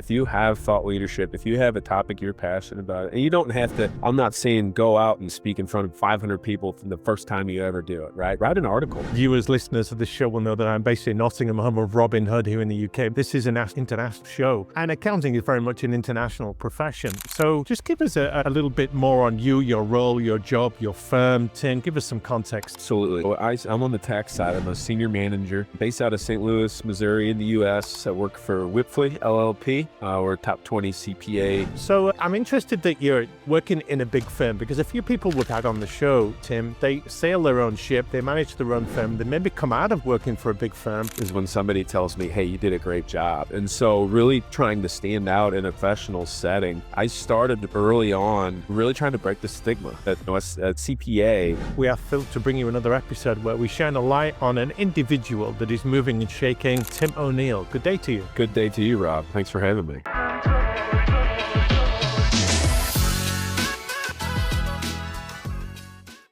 If you have thought leadership, if you have a topic you're passionate about, and you don't have to, I'm not saying go out and speak in front of 500 people from the first time you ever do it, right? Write an article. Viewers, listeners of this show will know that I'm based in Nottingham, home of Robin Hood here in the UK. This is an international show, and accounting is very much an international profession. So just give us a little bit more on you, your role, your job, your firm. Tim, give us some context. Absolutely. Well, I'm on the tax side. I'm a senior manager based out of St. Louis, Missouri in the U.S. I work for Wipfli LLP. We're a top 20 CPA. So I'm interested that you're working in a big firm, because a few people we've had on the show, Tim, they sail their own ship, they manage their own firm, they maybe come out of working for a big firm. Is when somebody tells me, hey, you did a great job. And so really trying to stand out in a professional setting, I started early on really trying to break the stigma that at CPA. We are thrilled to bring you another episode where we shine a light on an individual that is moving and shaking. Tim O'Neill, good day to you. Good day to you, Rob. Thanks for having me.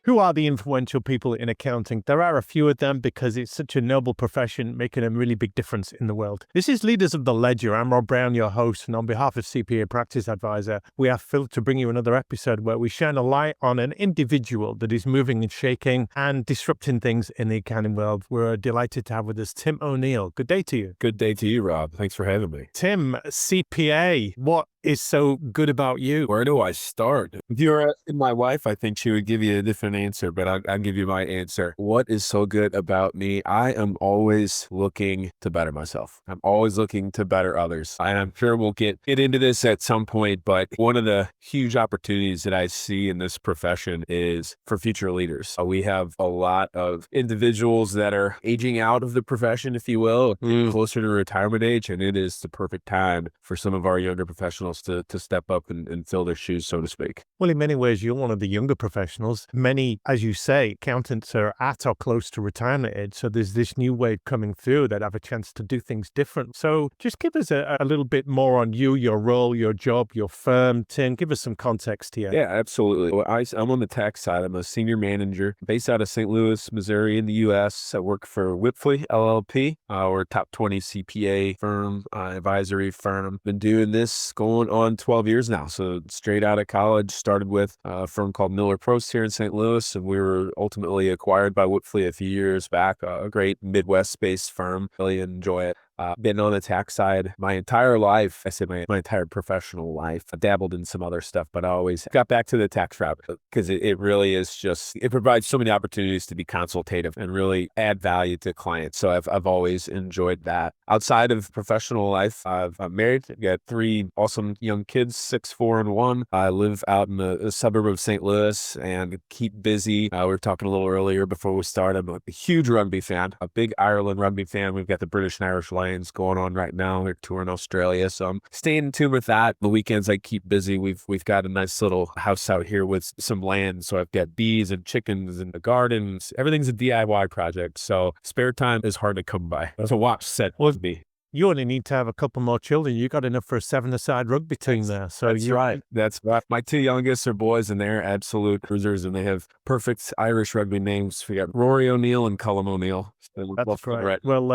Who are the influential people in accounting? There are a few of them because it's such a noble profession, making a really big difference in the world. This is Leaders of the Ledger. I'm Rob Brown, your host, and on behalf of CPA Practice Advisor, we are thrilled to bring you another episode where we shine a light on an individual that is moving and shaking and disrupting things in the accounting world. We're delighted to have with us Tim O'Neill. Good day to you. Good day to you, Rob. Thanks for having me. Tim, CPA, what is so good about you? Where do I start? If you were asking my wife, I think she would give you a different answer, but I'll give you my answer. What is so good about me? I am always looking to better myself. I'm always looking to better others. And I'm sure we'll get into this at some point, but one of the huge opportunities that I see in this profession is for future leaders. We have a lot of individuals that are aging out of the profession, if you will, closer to retirement age, and it is the perfect time for some of our younger professionals to step up and fill their shoes, so to speak. Well, in many ways, you're one of the younger professionals. Many, as you say, accountants are at or close to retirement age. So there's this new wave coming through that have a chance to do things different. So just give us a little bit more on you, your role, your job, your firm. Tim, give us some context here. Yeah, absolutely. Well, I'm on the tax side. I'm a senior manager based out of St. Louis, Missouri in the U.S. I work for Wipfli LLP. We're a top 20 CPA firm, advisory firm. Been doing this going on 12 years now. So straight out of college, started with a firm called Miller Prost here in St. Louis, and we were ultimately acquired by Wipfli a few years back. A great Midwest-based firm. Really enjoy it. Been on the tax side my entire life. I say my entire professional life. I dabbled in some other stuff, but I always got back to the tax route because it really is just, it provides so many opportunities to be consultative and really add value to clients. So I've always enjoyed that. Outside of professional life, I'm married. I've got 3 awesome young kids, 6, 4, and 1. I live out in the suburb of St. Louis and keep busy. We were talking a little earlier before we started. I'm a huge rugby fan, a big Ireland rugby fan. We've got the British and Irish Lions going on right now. They're touring Australia, so I'm staying in tune with that. The weekends I keep busy. We've got a nice little house out here with some land, so I've got bees and chickens and the gardens. Everything's a DIY project, so spare time is hard to come by. There's a watch set with me. You only need to have a couple more children. You got enough for a 7-a-side rugby team there. So That's right. That's right. My 2 youngest are boys, and they're absolute cruisers, and they have perfect Irish rugby names. We got Rory O'Neill and Cullum O'Neill. That's right. Well,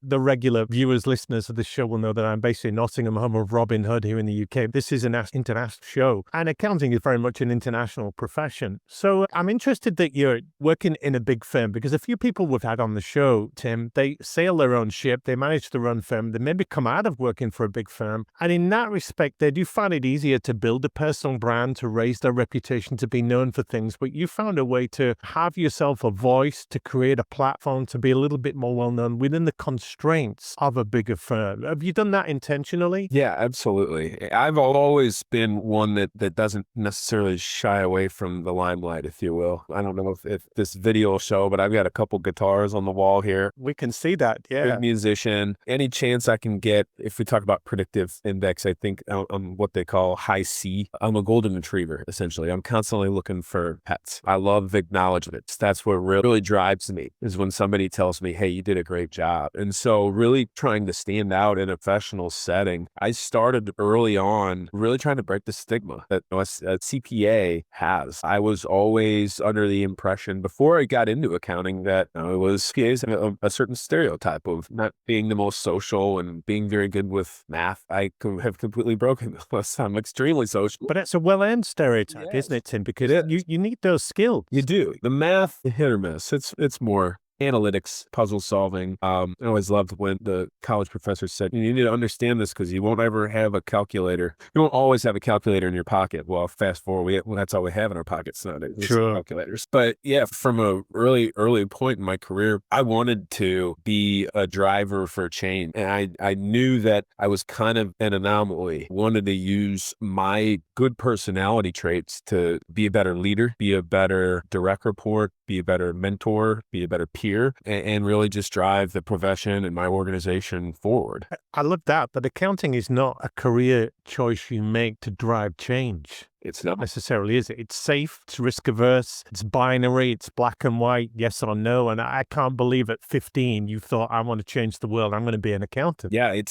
the regular viewers, listeners of this show will know that I'm based in Nottingham, home of Robin Hood here in the UK. This is an international show, and accounting is very much an international profession. So I'm interested that you're working in a big firm, because a few people we've had on the show, Tim, they sail their own ship, they manage their own firm, they maybe come out of working for a big firm. And in that respect, they do find it easier to build a personal brand, to raise their reputation, to be known for things. But you found a way to have yourself a voice, to create a platform, to be a little bit more well-known within the constraints of a bigger firm. Have you done that intentionally? Yeah, absolutely. I've always been one that doesn't necessarily shy away from the limelight, if you will. I don't know if this video will show, but I've got a couple guitars on the wall here. We can see that, yeah. Good musician. Any chance I can get, if we talk about predictive index, I think I'm what they call high C. I'm a golden retriever, essentially. I'm constantly looking for pets. I love acknowledgments. That's what really drives me, is when somebody tells me, hey, you did a great job. And so really trying to stand out in a professional setting, I started early on really trying to break the stigma that a CPA has. I was always under the impression before I got into accounting that it was CPAs a certain stereotype of not being the most social social and being very good with math, I have completely broken this. I'm extremely social. But it's a well-earned stereotype, isn't it, Tim? Because you need those skills. You do. The math, hit or miss. It's more analytics, puzzle solving. I always loved when the college professor said, you need to understand this because you won't ever have a calculator. You won't always have a calculator in your pocket. Well, fast forward, that's all we have in our pockets nowadays. Sure. Calculators. But yeah, from a early point in my career, I wanted to be a driver for change. And I knew that I was kind of an anomaly. Wanted to use my good personality traits to be a better leader, be a better direct report, be a better mentor, be a better peer, and really just drive the profession and my organization forward. I love that. But accounting is not a career choice you make to drive change. It's not Necessarily, is it? It's safe, it's risk averse, it's binary, it's black and white, yes or no. And I can't believe at 15 you thought, I want to change the world, I'm going to be an accountant. Yeah,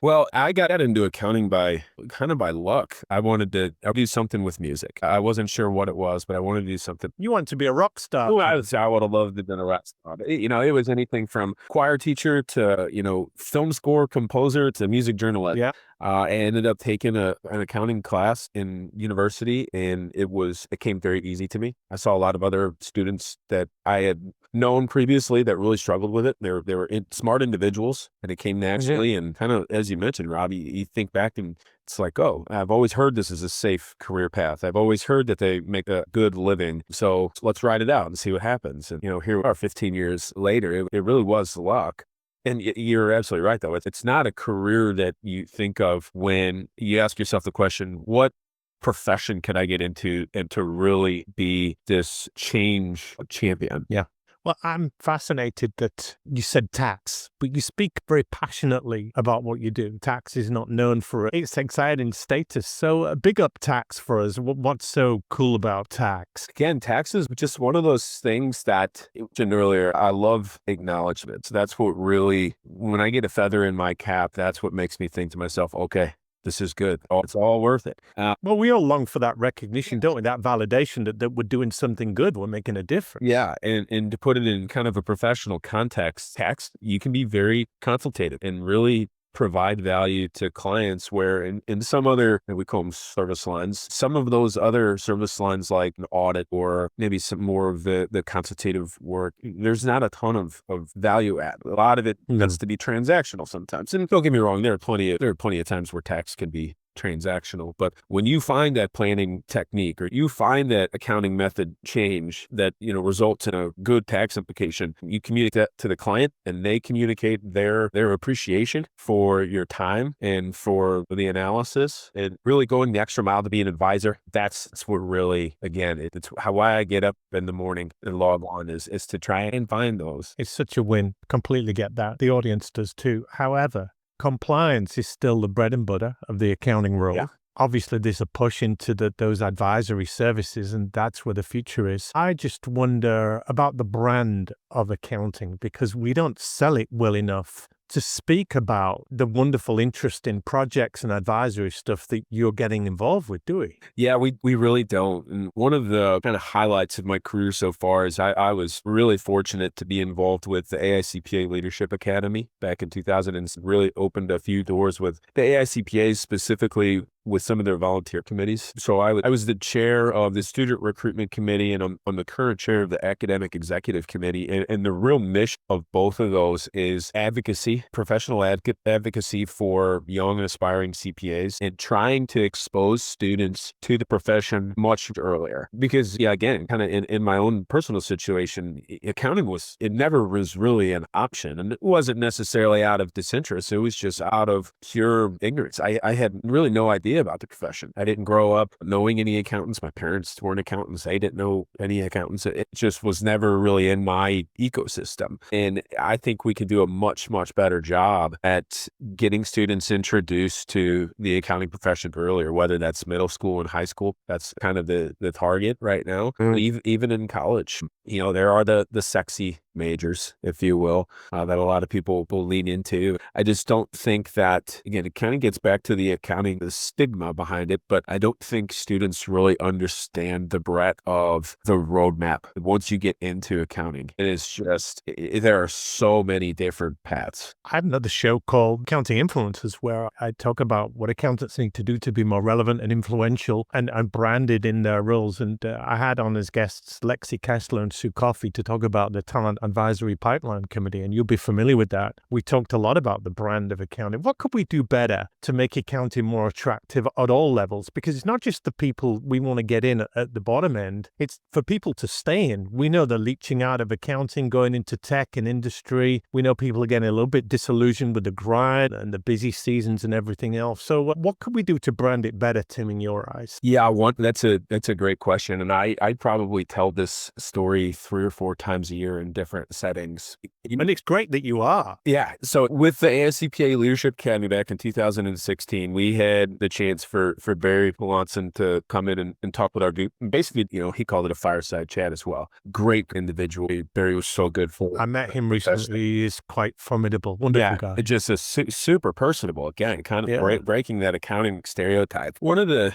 well, I got into accounting by luck. I wanted to do something with music. I wasn't sure what it was, but I wanted to do something. You want to be a rock star. Oh, I would have loved to have been a rock star. It was anything from choir teacher to, film score composer to music journalist. Yeah. I ended up taking an accounting class in university, and it came very easy to me. I saw a lot of other students that I had known previously that really struggled with it. They were smart individuals, and it came naturally. And kind of, as you mentioned, Robbie, you think back and it's like, oh, I've always heard this is a safe career path. I've always heard that they make a good living. So let's ride it out and see what happens. And, here we are 15 years later. It really was luck. And you're absolutely right, though. It's not a career that you think of when you ask yourself the question, what profession could I get into and to really be this change champion? Yeah. Well, I'm fascinated that you said tax, but you speak very passionately about what you do. Tax is not known for its exciting status. So a big up tax for us. What's so cool about tax? Again, tax is just one of those things that you mentioned earlier. I love acknowledgement. So that's what really, when I get a feather in my cap, that's what makes me think to myself, okay, this is good. Oh, it's all worth it. Well, we all long for that recognition, don't we? That validation that we're doing something good, we're making a difference. Yeah. And to put it in kind of a professional context, tax, you can be very consultative and really provide value to clients where in some other, we call them service lines, some of those other service lines like an audit or maybe some more of the consultative work, there's not a ton of value add. A lot of it tends to be transactional sometimes. And don't get me wrong, there are plenty of times where tax can be transactional. But when you find that planning technique or you find that accounting method change that, results in a good tax implication, you communicate that to the client and they communicate their appreciation for your time and for the analysis and really going the extra mile to be an advisor. That's what really, again, it's why I get up in the morning and log on is to try and find those. It's such a win. Completely get that. The audience does too. However, compliance is still the bread and butter of the accounting role. Yeah. Obviously, there's a push into those advisory services, and that's where the future is. I just wonder about the brand of accounting because we don't sell it well enough to speak about the wonderful interest in projects and advisory stuff that you're getting involved with, do we? Yeah, we really don't. And one of the kind of highlights of my career so far is I was really fortunate to be involved with the AICPA Leadership Academy back in 2000 and really opened a few doors with the AICPAs, specifically with some of their volunteer committees. So I was the chair of the student recruitment committee, and I'm the current chair of the academic executive committee. And the real mission of both of those is advocacy, professional advocacy for young and aspiring CPAs, and trying to expose students to the profession much earlier. Because again, kind of in my own personal situation, accounting never was really an option, and it wasn't necessarily out of disinterest. It was just out of pure ignorance. I had really no idea about the profession. I didn't grow up knowing any accountants. My parents weren't accountants. They didn't know any accountants. It just was never really in my ecosystem. And I think we could do a much, much better job at getting students introduced to the accounting profession earlier, whether that's middle school and high school. That's kind of the target right now. Even in college, there are the sexy majors, if you will, that a lot of people will lean into. I just don't think that, again, it kind of gets back to the accounting, the stigma stigma behind it, but I don't think students really understand the breadth of the roadmap. Once you get into accounting, it is just, there are so many different paths. I have another show called Accounting Influencers where I talk about what accountants need to do to be more relevant and influential and branded in their roles. And I had on as guests Lexi Kessler and Sue Coffey to talk about the Talent Advisory Pipeline Committee, and you'll be familiar with that. We talked a lot about the brand of accounting. What could we do better to make accounting more attractive at all levels? Because it's not just the people we want to get in at the bottom end, it's for people to stay in. We know they're leaching out of accounting, going into tech and industry. We know people are getting a little bit disillusioned with the grind and the busy seasons and everything else. So what could we do to brand it better, Tim, in your eyes? Yeah, that's a great question. And I probably tell this story 3 or 4 times a year in different settings. And it's great that you are. Yeah. So with the ASCPA Leadership Academy back in 2016, we had the chance for Barry Melanson to come in and talk with our group. Basically, he called it a fireside chat as well. Great individual. Barry was so good for. I met him recently. He is quite formidable. Wonderful guy. Just a super personable. Again, kind of breaking that accounting stereotype. One of the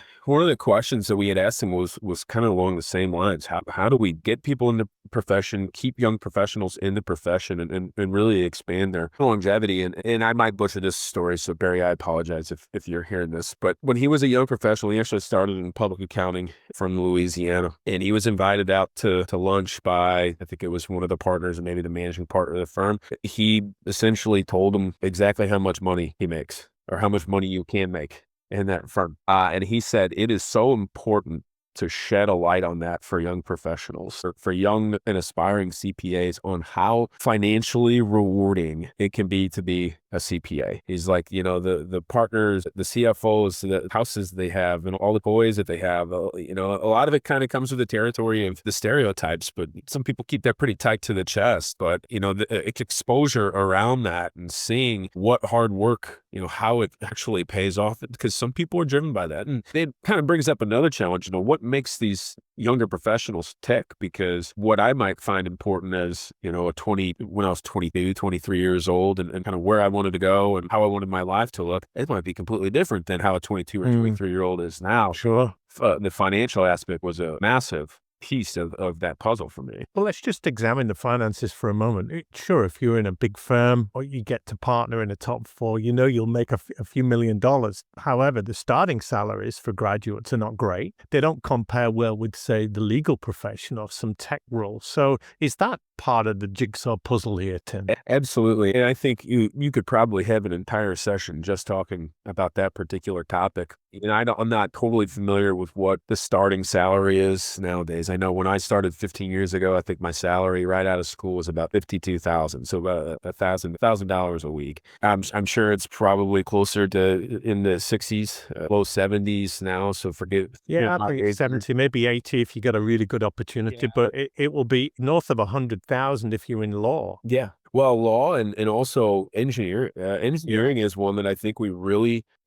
questions that we had asked him was kind of along the same lines. How do we get people in the profession, keep young professionals in the profession, and really expand their longevity? And I might butcher this story, so Barry, I apologize if you're hearing this. But when he was a young professional, he actually started in public accounting from Louisiana, and he was invited out to lunch by, I think it was one of the partners and maybe the managing partner of the firm. He essentially told him exactly how much money he makes or how much money you can make in that firm. And he said, it is so important to shed a light on that for young professionals, or for young and aspiring CPAs, on how financially rewarding it can be to be a CPA. He's like, the partners, the CFOs, the houses they have, and all the boys that they have, a lot of it kind of comes with the territory of the stereotypes, but some people keep that pretty tight to the chest. But, the exposure around that and seeing what hard work, how it actually pays off, because some people are driven by that. And it kind of brings up another challenge, what makes these younger professionals tick? Because what I might find important as, when I was 22, 23 years old, and kind of where I wanted to go and how I wanted my life to look, it might be completely different than how a 22 or 23-year-old is now. Sure. The financial aspect was a massive piece of that puzzle for me. Well, let's just examine the finances for a moment. Sure, if you're in a big firm or you get to partner in a top 4, you'll make a few $1,000,000. However, the starting salaries for graduates are not great. They don't compare well with, say, the legal profession or some tech roles. So is that part of the jigsaw puzzle here, Tim? Absolutely. And I think you could probably have an entire session just talking about that particular topic. I'm not totally familiar with what the starting salary is nowadays. I know when I started 15 years ago, I think my salary right out of school was about $52,000, so about $1,000 a week. I'm sure it's probably closer to in the 60s, low 70s now. So forget. Yeah, I think 70, maybe 80 if you get a really good opportunity, but it will be north of 100,000 if you're in law. Yeah. Well, law and also engineering is one that I think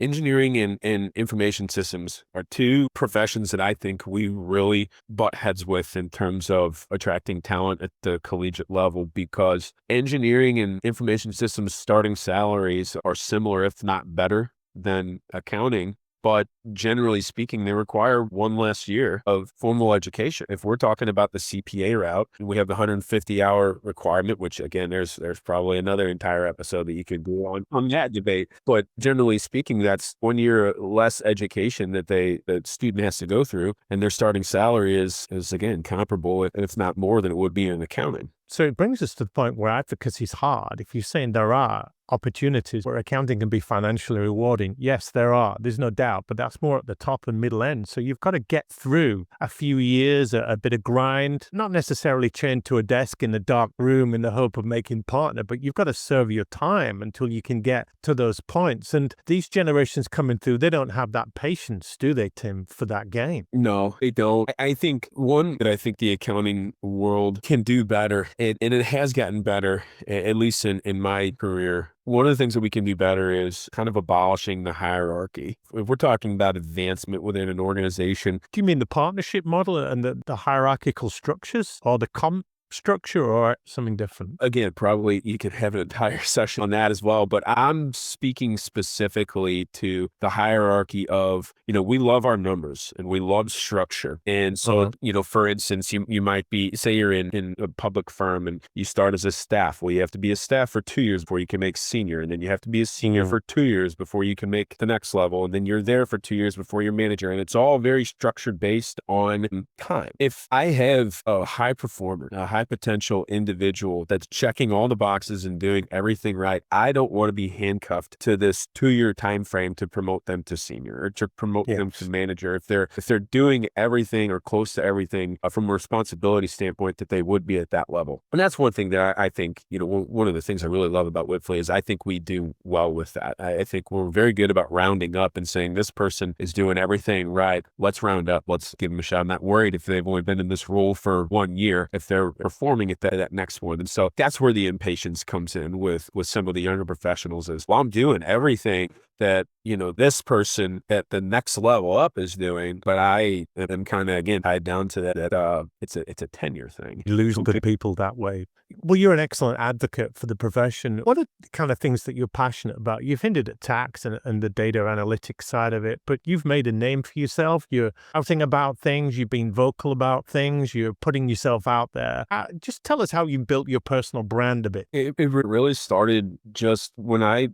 engineering and information systems are 2 professions that I think we really butt heads with in terms of attracting talent at the collegiate level, because engineering and information systems starting salaries are similar, if not better, than accounting. But generally speaking, they require 1 less year of formal education. If we're talking about the CPA route, we have the 150-hour requirement, which again, there's probably another entire episode that you could do on that debate. But generally speaking, that's 1 year less education that the student has to go through, and their starting salary is again comparable, if not more, than it would be in accounting. So it brings us to the point where advocacy is hard. If you're saying there are opportunities where accounting can be financially rewarding, yes, there are. There's no doubt, but that's more at the top and middle end. So you've got to get through a few years, a bit of grind, not necessarily chained to a desk in a dark room in the hope of making partner, but you've got to serve your time until you can get to those points. And these generations coming through, they don't have that patience, do they, Tim, for that game? No, they don't. I think one that I think the accounting world can do better, and it has gotten better, at least in my career. One of the things that we can do better is kind of abolishing the hierarchy. If we're talking about advancement within an organization. Do you mean the partnership model and the hierarchical structures, or the comp structure or something different? Again, probably you could have an entire session on that as well, but I'm speaking specifically to the hierarchy of, we love our numbers and we love structure. And so, for instance, you might be, say you're in a public firm and you start as a staff. Well, you have to be a staff for 2 years before you can make senior. And then you have to be a senior for 2 years before you can make the next level. And then you're there for 2 years before you're manager. And it's all very structured based on time. If I have a high performer, a high potential individual that's checking all the boxes and doing everything right, I don't want to be handcuffed to this 2-year time frame to promote them to senior or to promote them to manager. If they're doing everything or close to everything from a responsibility standpoint that they would be at that level. And that's one thing that I think, one of the things I really love about Wipfli is I think we do well with that. I think we're very good about rounding up and saying this person is doing everything right. Let's round up. Let's give them a shot. I'm not worried if they've only been in this role for 1 year, if they're performing at that next one. And so that's where the impatience comes in with some of the younger professionals is, well, I'm doing everything that, this person at the next level up is doing, but I am kind of, again, tied down to that, it's a tenure thing. You lose good people that way. Well, you're an excellent advocate for the profession. What are the kind of things that you're passionate about? You've hinted at tax and the data analytics side of it, but you've made a name for yourself. You're outing about things. You've been vocal about things. You're putting yourself out there. Just tell us how you built your personal brand a bit. It really started just when I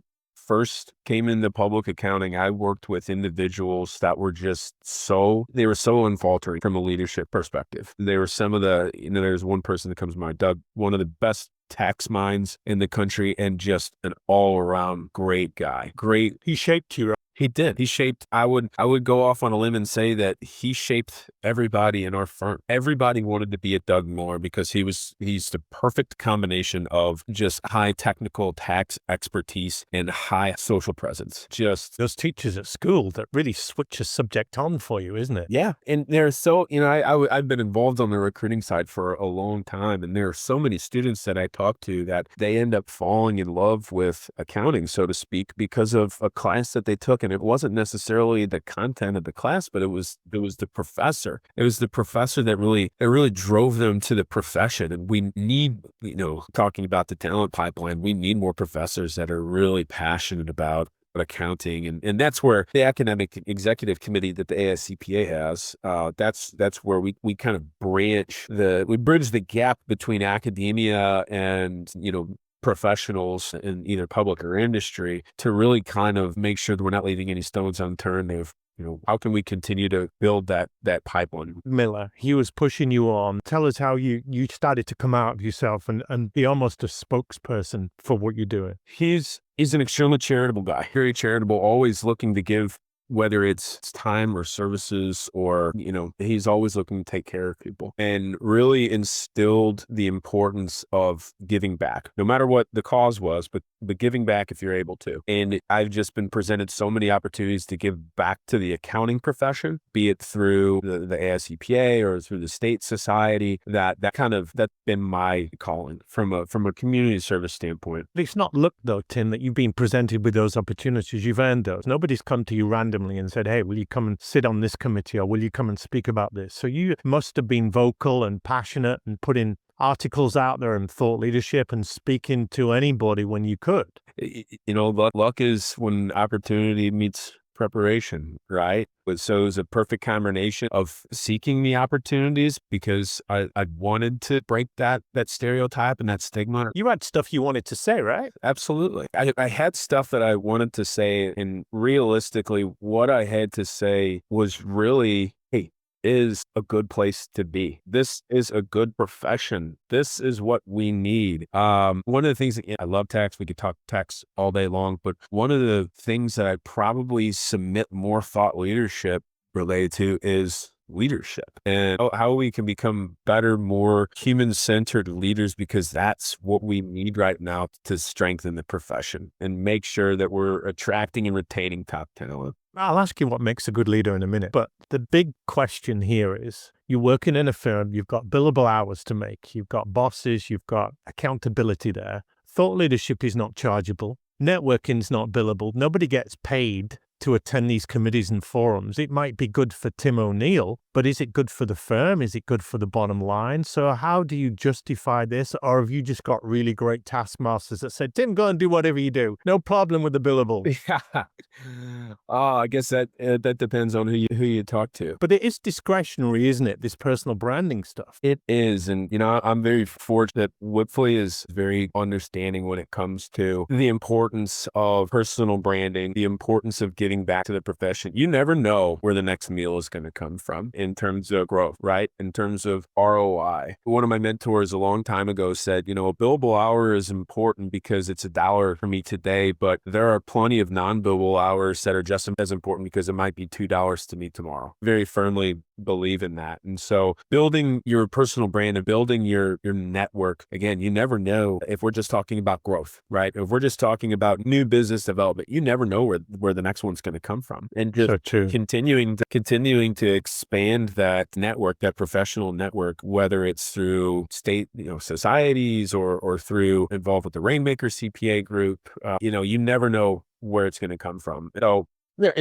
first came into public accounting. I worked with individuals that were they were so unfaltering from a leadership perspective. They were some of the, there's one person that comes to mind, Doug, one of the best tax minds in the country and just an all around great guy. Great. He shaped you, right? He did. He shaped, I would go off on a limb and say that he shaped everybody in our firm. Everybody wanted to be at Doug Moore because he's the perfect combination of just high technical tax expertise and high social presence. Just those teachers at school that really switch a subject on for you, isn't it? Yeah. And they're so, I've been involved on the recruiting side for a long time. And there are so many students that I talk to that they end up falling in love with accounting, so to speak, because of a class that they took. And it wasn't necessarily the content of the class, but it was the professor. It was the professor that really drove them to the profession. And we need, talking about the talent pipeline, we need more professors that are really passionate about accounting. And that's where the academic executive committee that the AICPA has, that's where we kind of bridge the gap between academia and, professionals in either public or industry to really kind of make sure that we're not leaving any stones unturned of, how can we continue to build that pipeline? Miller, he was pushing you on. Tell us how you started to come out of yourself and be almost a spokesperson for what you're doing. He's an extremely charitable guy, very charitable, always looking to give, whether it's time or services or, he's always looking to take care of people and really instilled the importance of giving back, no matter what the cause was, but giving back if you're able to. And I've just been presented so many opportunities to give back to the accounting profession, be it through the AICPA or through the state society, that's been my calling from a community service standpoint. It's not luck though, Tim, that you've been presented with those opportunities. You've earned those. Nobody's come to you randomly and said, hey, will you come and sit on this committee or will you come and speak about this? So you must have been vocal and passionate and putting articles out there and thought leadership and speaking to anybody when you could. Luck is when opportunity meets preparation, right? So it was a perfect combination of seeking the opportunities because I wanted to break that stereotype and that stigma. You had stuff you wanted to say, right? Absolutely. I had stuff that I wanted to say, and realistically, what I had to say was really, hey, is a good place to be. This is a good profession. This is what we need. One of the things I love tax. We could talk tax all day long, but one of the things that I probably submit more thought leadership related to is leadership and how we can become better, more human-centered leaders, because that's what we need right now to strengthen the profession and make sure that we're attracting and retaining top talent. I'll ask you what makes a good leader in a minute, but the big question here is you're working in a firm, you've got billable hours to make, you've got bosses, you've got accountability there. Thought leadership is not chargeable. Networking's not billable. Nobody gets paid to attend these committees and forums. It might be good for Tim O'Neill, but is it good for the firm? Is it good for the bottom line? So how do you justify this? Or have you just got really great taskmasters that said, Tim, go and do whatever you do. No problem with the billables. Yeah. I guess that depends on who you talk to. But it is discretionary, isn't it? This personal branding stuff. It is. And, I'm very fortunate. Wipfli is very understanding when it comes to the importance of personal branding, the importance of getting back to the profession. You never know where the next meal is going to come from in terms of growth, right? In terms of ROI. One of my mentors a long time ago said, a billable hour is important because it's $1 for me today, but there are plenty of non-billable hours that are just as important because it might be $2 to me tomorrow. Very firmly believe in that. And so building your personal brand and building your network, again, you never know if we're just talking about growth, right? If we're just talking about new business development, you never know where the next one's going to come from. And just continuing to expand that network, that professional network, whether it's through state, societies or through involved with the Rainmaker CPA group, you never know where it's going to come from. So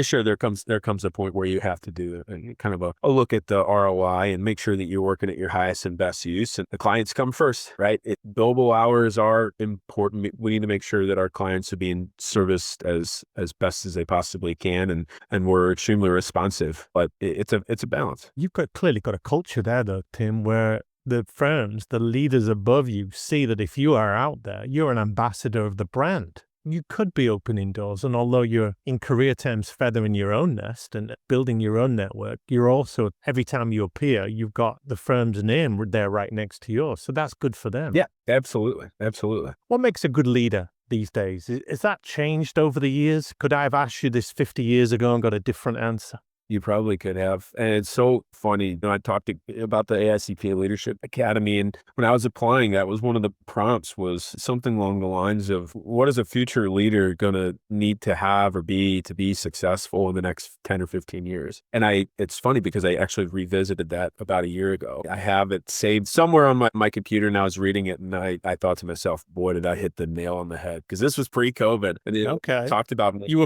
sure, there comes a point where you have to do kind of a look at the ROI and make sure that you're working at your highest and best use. And the clients come first, right? Billable hours are important. We need to make sure that our clients are being serviced as best as they possibly can, and we're extremely responsive. But it's a balance. You've clearly got a culture there, though, Tim, where the firms, the leaders above you, see that if you are out there, you're an ambassador of the brand. You could be opening doors, and although you're, in career terms, feathering your own nest and building your own network, you're also, every time you appear, you've got the firm's name there right next to yours. So that's good for them. Yeah, absolutely. Absolutely. What makes a good leader these days? Has that changed over the years? Could I have asked you this 50 years ago and got a different answer? You probably could have. And it's so funny. I talked about the AICPA Leadership Academy, and when I was applying, that was one of the prompts, was something along the lines of, what is a future leader going to need to have or be to be successful in the next 10 or 15 years? And it's funny because I actually revisited that about a year ago. I have it saved somewhere on my computer, and I was reading it, and I thought to myself, boy, did I hit the nail on the head, because this was pre-COVID. And it talked about, you were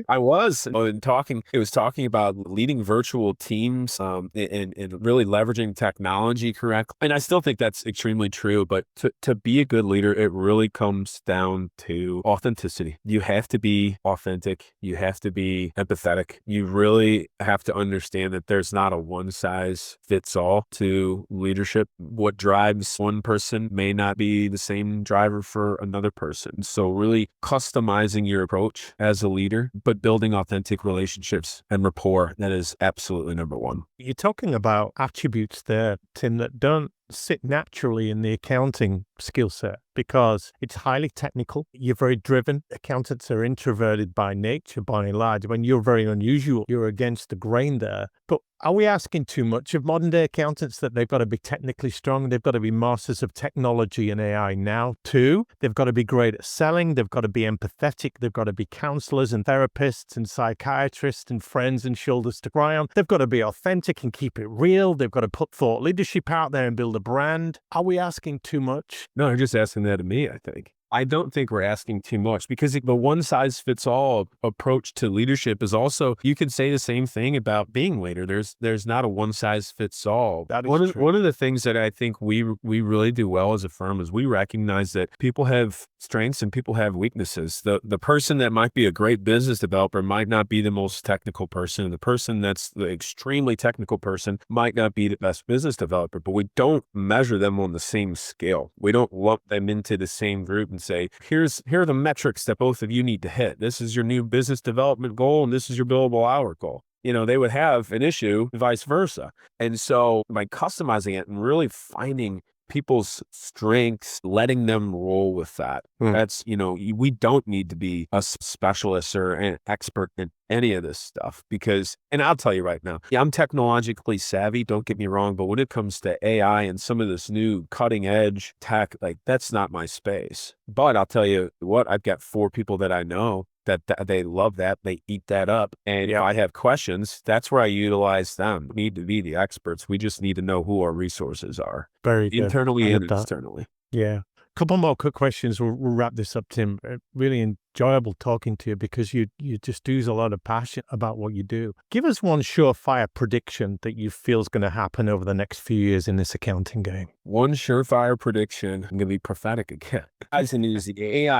I was. And it was talking about leading virtual teams and really leveraging technology correctly. And I still think that's extremely true, but to be a good leader, it really comes down to authenticity. You have to be authentic. You have to be empathetic. You really have to understand that there's not a one size fits all to leadership. What drives one person may not be the same driver for another person. So really customizing your approach as a leader, but building authentic relationships and rapport. That is absolutely number one. You're talking about attributes there, Tim, that don't sit naturally in the accounting skill set because it's highly technical. You're very driven. Accountants are introverted by nature, by and large. When you're very unusual, you're against the grain there. But are we asking too much of modern day accountants, that they've got to be technically strong? They've got to be masters of technology and AI now too. They've got to be great at selling. They've got to be empathetic. They've got to be counselors and therapists and psychiatrists and friends and shoulders to cry on. They've got to be authentic and keep it real. They've got to put thought leadership out there and build a brand. Are we asking too much? No, you're just asking that of me, I think. I don't think we're asking too much, because the one size fits all approach to leadership is also, you could say the same thing about being leader. There's not a one size fits all. That is true. One of the things that I think we really do well as a firm is we recognize that people have strengths and people have weaknesses. The person that might be a great business developer might not be the most technical person. The person that's the extremely technical person might not be the best business developer, but we don't measure them on the same scale. We don't lump them into the same group and say, here are the metrics that both of you need to hit. This is your new business development goal, and this is your billable hour goal. They would have an issue, vice versa. And so by customizing it and really finding people's strengths, letting them roll with that. That's, we don't need to be a specialist or an expert in any of this stuff, because, and I'll tell you right now, I'm technologically savvy, don't get me wrong, but when it comes to AI and some of this new cutting edge tech, like, that's not my space. But I'll tell you what, I've got 4 people that I know that they love that. They eat that up. And if I have questions, that's where I utilize them. We need to be the experts. We just need to know who our resources are. Very good. Internally and externally. Yeah. Couple more quick questions. We'll wrap this up, Tim. Really enjoyable talking to you because you just ooze a lot of passion about what you do. Give us one surefire prediction that you feel is going to happen over the next few years in this accounting game. One surefire prediction. I'm going to be prophetic again. AI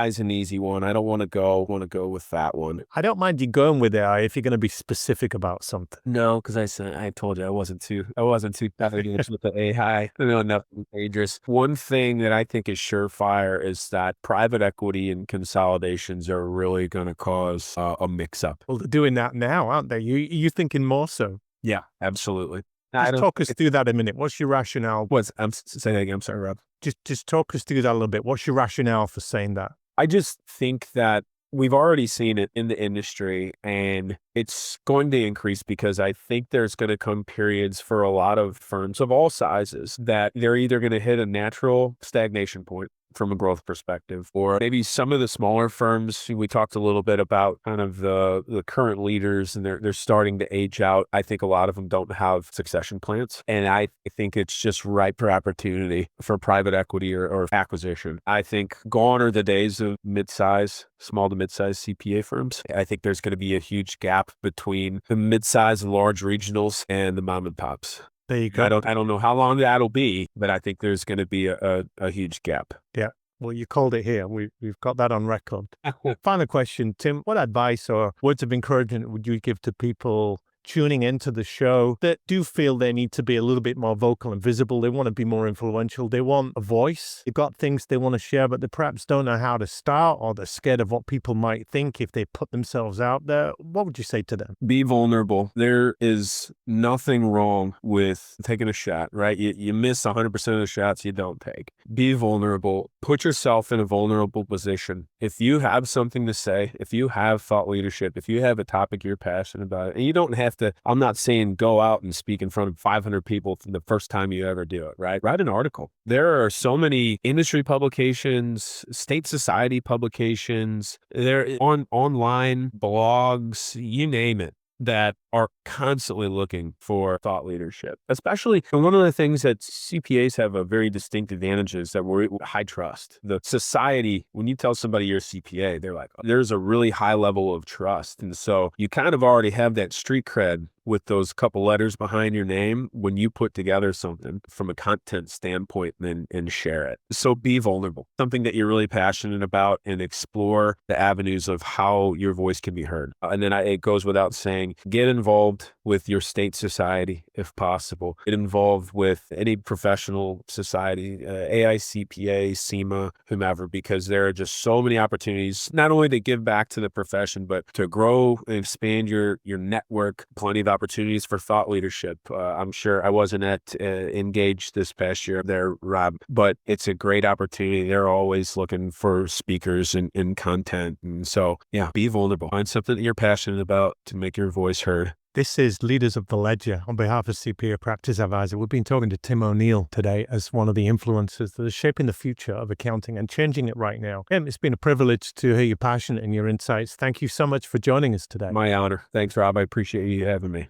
is an easy one. I don't want to go with that one. I don't mind you going with AI if you're going to be specific about something. No, because I told you I wasn't too confident with the AI. I know nothing dangerous. One thing that I think is surefire is that private equity and consolidations are really going to cause a mix-up. Well, they're doing that now, aren't they? You thinking more so? Yeah, absolutely. Just talk us through that a minute. What's your rationale? I'm saying that again. I'm sorry, Rob. Just talk us through that a little bit. What's your rationale for saying that? I just think that we've already seen it in the industry, and it's going to increase because I think there's going to come periods for a lot of firms of all sizes that they're either going to hit a natural stagnation point from a growth perspective, or maybe some of the smaller firms. We talked a little bit about kind of the current leaders, and they're starting to age out. I think a lot of them don't have succession plans, and I think it's just ripe for opportunity for private equity or acquisition. I think gone are the days of small to mid-size CPA firms. I think there's going to be a huge gap between the mid-size and large regionals and the mom and pops. There you go. I don't know how long that'll be, but I think there's going to be a huge gap. Yeah. Well, you called it here. We've got that on record. Final question, Tim. What advice or words of encouragement would you give to people tuning into the show that do feel they need to be a little bit more vocal and visible? They want to be more influential. They want a voice. They've got things they want to share, but they perhaps don't know how to start, or they're scared of what people might think if they put themselves out there. What would you say to them? Be vulnerable. There is nothing wrong with taking a shot, right? You miss 100% of the shots you don't take. Be vulnerable. Put yourself in a vulnerable position. If you have something to say, if you have thought leadership, if you have a topic you're passionate about, and you don't have to, I'm not saying go out and speak in front of 500 people the first time you ever do it, right? Write an article. There are so many industry publications, state society publications, there on online blogs, you name it, that are constantly looking for thought leadership. Especially one of the things that CPAs have a very distinct advantage is that we're high trust. The society, when you tell somebody you're a CPA, they're like, there's a really high level of trust. And so you kind of already have that street cred with those couple letters behind your name when you put together something from a content standpoint and share it. So be vulnerable, something that you're really passionate about, and explore the avenues of how your voice can be heard. And then it goes without saying, get involved with your state society if possible. Get involved with any professional society, AICPA, SEMA, whomever, because there are just so many opportunities, not only to give back to the profession, but to grow and expand your network. Plenty of opportunities for thought leadership. I'm sure I wasn't at Engage this past year there, Rob, but it's a great opportunity. They're always looking for speakers and content. And so, yeah, be vulnerable. Find something that you're passionate about to make your voice heard. This is Leaders of the Ledger. On behalf of CPA Practice Advisor, we've been talking to Tim O'Neill today as one of the influencers that are shaping the future of accounting and changing it right now. Tim, it's been a privilege to hear your passion and your insights. Thank you so much for joining us today. My honor. Thanks, Rob. I appreciate you having me.